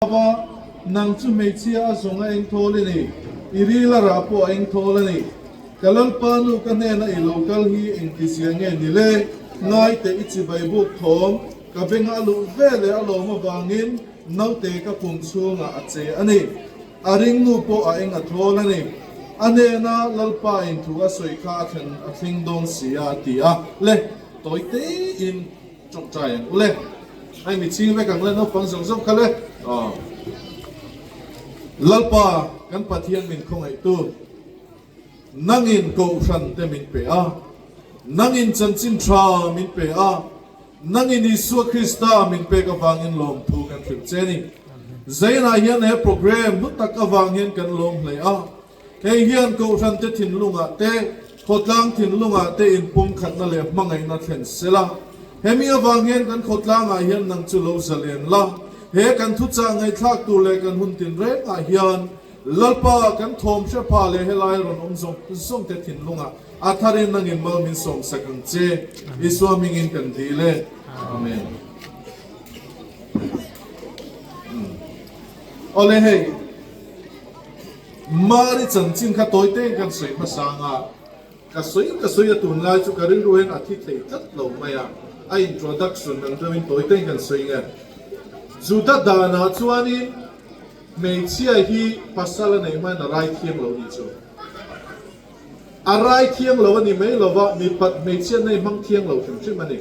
Ava nang chu meichia zonga eng thole ni irila rapo eng thole ni kalal panu kane na I local hi eng kisiange ni le ngai te ichi baibu thom ka benga lu vele aloma wangin naute ka pumchunga ache ani aring nu po a eng athola ni ane na lalpa in thuga soi kha than athing dong sia ti a le toite in chok chai le ai mi ching ve kang le no pang song song khale lalpa kan pathian min khong ai tu nangin ko ran te min pe a nangin chanchin tra min pe a nangin Isu Krista min pe ka wangin lom thu kan thim cheni zaina hian he program nu tak ka wangin kan lom hle a he hian ko ran te thin lunga te khotlang thin lunga te in pum khat na le mangai na thlen sela hemi awangin kan khotlang a hian nang chu lo zalen la he kan thu cha ngai thak tu le kan hun tin re a hian lalpa kan thom she pha le helai ron song te thin lunga athare nangin mal min som sakang che Isu mingin kan dile amen ole hey mari chanchin kha toite kan sei masanga ka soi tun lai chu karin ruhen athi thei tat lo maya a introduction nang doin toite kan sei nge Juda dana chuanin meichia hi pasala nei mai na rai thiam lo ni chu a rai thiam lo ni mai lova mi pat meichia nei mang thiam lo thim chi mani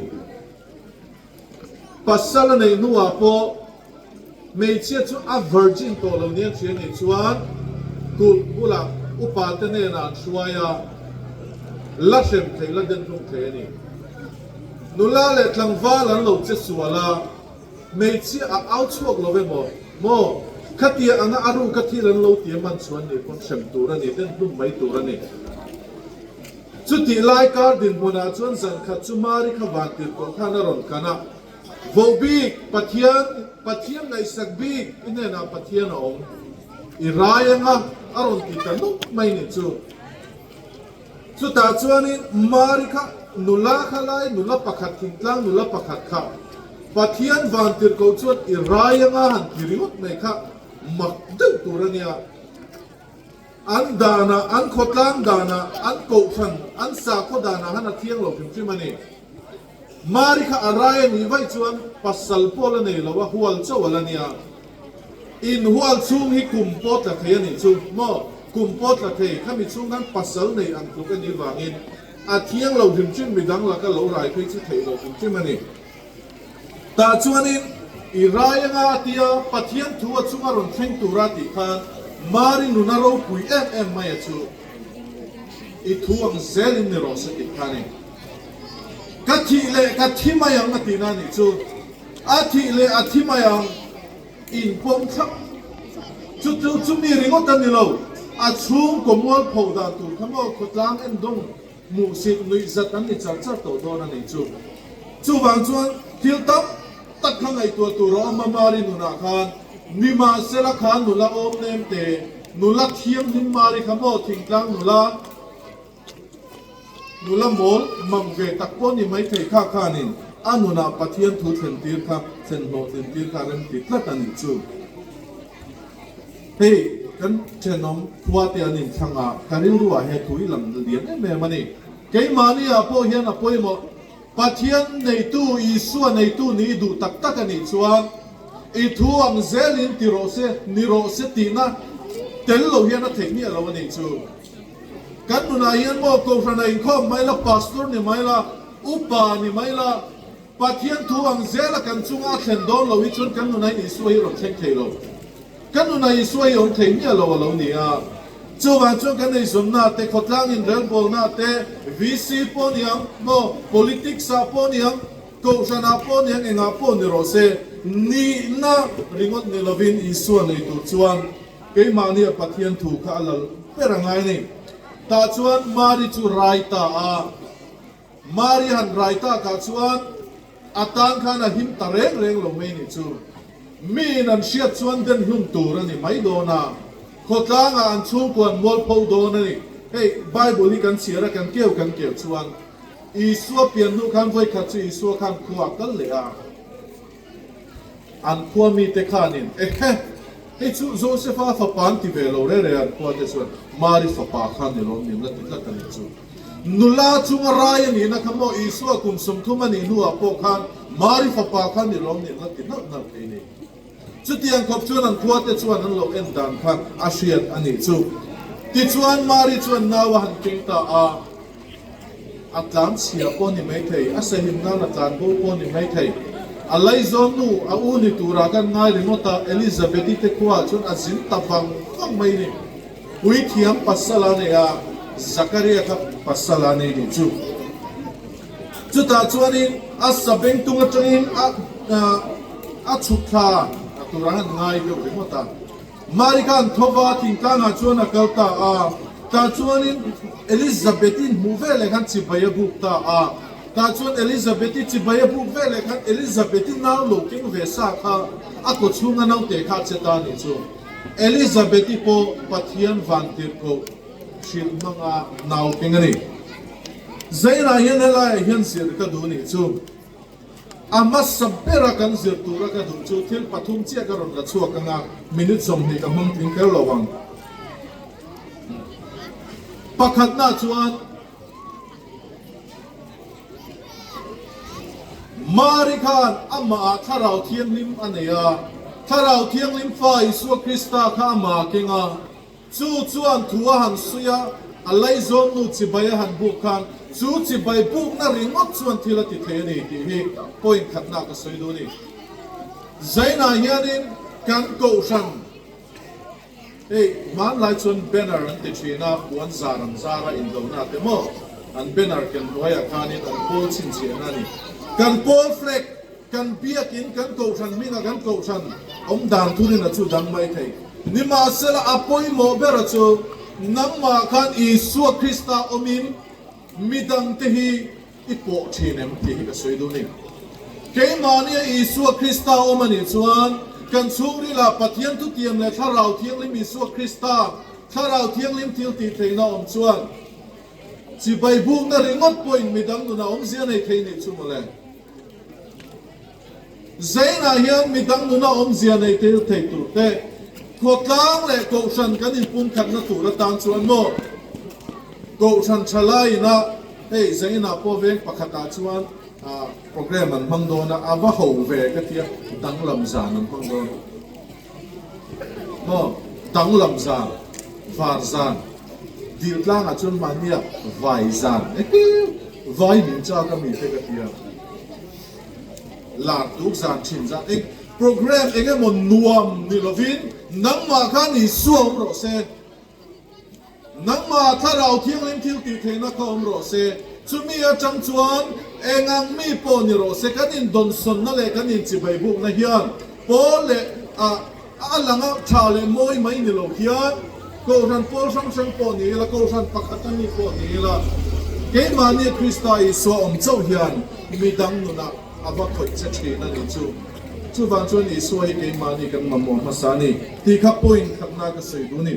pasala nei nuwa po meichia chu a virgin to lo ni thiam ni chuan kul kula upa te ne na chuaya la sem thei la den thung the ni nula le tlangwa lan lo che suala meichia a outchuak lo ve mo khatia anga aru kathi ran lo ti man chuan ni kon sem tur ani ten dum mai tur ani chuti lai kar din mona chuan zan kha chumari kha van tir ko khana ron kana vobi pathian nai sakbi ine na pathian ong irayanga aron ti tanu mai ni chu ta chuani mari kha nula khalai nula pakhat thingtlang nula pakhat kha pathian van tir ko chuan irayanga han kiriut mai kha makdeu turania an dana an khotlang dana an ko than an sa kho dana hana thiang lo phim mani mari kha araya ni vai chuan pasal pola nei lo wa hual chawalania in hual chung hi kumpot la thei ani chu mo kumpot la thei khami chung kan pasal nei an tu kan ni wangin a thiang lo phim chin midang la ka lo rai phei chu thei lo phim mani ta chuanin irayanga tia pathian thuwa chunga ron thleng tura ti khan mari nunaro pui em mai chu I thuang zelin ni ro se ti khani kathi le kathi mayang atina ni chu athi le athi mayang in pom thak chu mi ringo tan ni lo a chung komol phoda tu thamo khotlang en dong mu sik nui zat an ni char to do na ni chu wang chuan thil tam tak khangai tu ro mamari nuna khan nima sela khan nula om nem te nula thiam nim mari khamo thingtlang nula mol mangve takpo ni mai thei kha khanin anuna pathian thu thlen tir kha chen no thlen tir kha ram ti tlat ani chu hey kan chenom khwa te anin thanga karin ruwa he thui lam lian me mani keimani a po hian a poimo pathian nei tu Isu nei tu ni du tak tak ani chuan I thuang zelin ni ro se tina tel lo hian a thei ni lo ani chu kan nuna hian mo ko frana in khom mai la pastor ni mai la upa ni mai la pathian thuang zela kan chunga thlen don lo hi chun kan nuna Isu hi ro thek thei lo kan nuna Isu hi on thei ni lo ni a chu wa chu kan nei zum na te khotlang in rel bol na te VC poniang mo politics sa poniang ko sana poniang enga pon ro se ni na ringot ni lovin Isu nei tu chuan ke mani pathian thu kha alal perangai ni ta chuan mari chu raita a mari han raita ka chuan atan khana him tareng reng lo mai ni chu mi nan siat chuan den hlum tur ani mai do na khotlanga an chung kwan mol pho do na ni hey bible ni kan siara kan keu chuan Isu pian nu khan voi kha chu Isu khan khuwa kal le a อันพัวมีเตขานินให้ชูโจเซฟาฝาปานที่เวโลเรียนพัวเตส่วนมาริฝาปาขันนี่ล้มนี่ละติดละกันนี่ชูนุลาจุงรายนี่นะคำว่าอิสวาคุมสมทุมันนี่นัวพวกขันมาริฝาปาขันนี่ล้มนี่ละติดละนั่นเองนี่จุดยังขบชวนนั้นพัวเตส่วนนั้นโลกเอ็นดันขันอาเซียนอันนี้ชูติดชวนมาริชวนนาวหันเก่งตาอัตลามเสียปนนี่ไม่ใช่อาศัยหิมงานอาจารย์ปนนี่ไม่ใช่อะไรจอนูอาอุนิตูรากันง่ายเลยมั้งตาเอลิซาเบธที่ขวาจนอาจินตาฟังฟังไม่นี่วิธีมปัสสลาเนี่ยซักรียครับปัสสลาเนี่ยนี่จุดตาชวนนี้อาสเบงตุงจังอินชุดท่าตูรากันง่ายเดียวเลยมั้งตามาริกันทว่าทิ้งกันอาชวนนักตาตาชวนนี้เอลิซาเบธินมูเวลกันจิบายบุกตาตาชวนเอลิซาเบธิจิบายบุกเวลกันเอลิซาเบธินน่าลูกิงเวสาค่ะก็ช่วงนั้นเอาเตะขาดเจตานิจูเอลิซาเบธิโปปัทยันวันเตโกชิลมังน่ากิงนี่ใจน่าเห็นอะไรเห็นเสียก็ดูนี่จูอามาสับเปรักันเสียตัวก็ดูจูที่ปฐุมเจ้าก็รอนกระชัวกันมินิสมนี่ก็มึงทิ้งแค่ระวังปักขัดหน้าชวนมาริกันอามาถ้าเราเทียงลิมอันนี้ถ้าเราเทียงลิมไฟสุคริสต์ข้ามาเก่งจู่ชวนทัวหันสุยาอะไรจอมนุจิบายหันบุกกันจู่จิบายบุกน่าริงอดชวนที่ละติเทนี่ที่ฮีพอยขัดหน้าก็สวยดูนี่ใจน่าเฮียนินกันโกชันมันไล่ชนเบนเนอร์ติดชีน่าปวนซาระอินโดนาเตโมอันเบนเนอร์กันรวยอาคานิอันโพลชินเชียนั่นนี่กันโพลเฟล็กกันเบียกินกันโกชันมีนะกันโกชันด่านทุเรศนะจูดังไม่ไทยนี่มาเสละอภัยโมเบรจูนังมาคันอิสุคริสต์อมินมิดังเทฮีอิปโปชีเนมที่ก็สวยดูนี่เกมาเนี่ยอิสุคริสต์อมันนี่ชวนกันช่วงนี้ละปะเทียนทุกเทียมเลยถ้าเราเทียงลิมอิสุคริสต์ถ้าเราเทียงลิมทิวตีเทน่าชวนจีใบบุ้งน่าริงอดป่วยมิดังดูน่าเสียในเทนี่ชุ่มเลยใจน่าเฮียนมิดังดูน่าเสียในเทตัวเตะขวดล้างเลยโกชันกันอินปุ่นขัดนัตัวละตามชวนโมโกชันชลายนะใจน่าพอเวงปะขัดตาชวนโปรแกรมมันมังโดนะอาว่าหูเวกเทียดังลำซานันมังโดนโมดังลำซาวาร์ซานดีดล่างอาจนมันเนี่ยวายซานวายนินจาก็มีเทกเทียลาดทุกซานชินซานโปรแกรมมันนัวนี่ละวินนังมาข้านี่สวมโรเซนังมาถ้าเราเที่ยงเล่นทิวตีเทนักเขาโรเซชุมีอาจังชวนงังมีปนิโรเซกันอินดอนสนนั่นแหละกันอินจิบายบุกนะเฮียนปอเลหลังชาเลมอยไม่นิโรเฮียนก็รันปอสังสังปนี่ละก็รันปักตันนี่ปนี่ละเกมานี่คริสต์ไอสวมเจ้าเฮียนมีดังนุนะอาบักขดเช็ดนั่นนี่จูวันชวนอิสวายเกมานี่กันมาโมมาสานี่ที่ขับปุ่นขับนาก็สวยดูนี่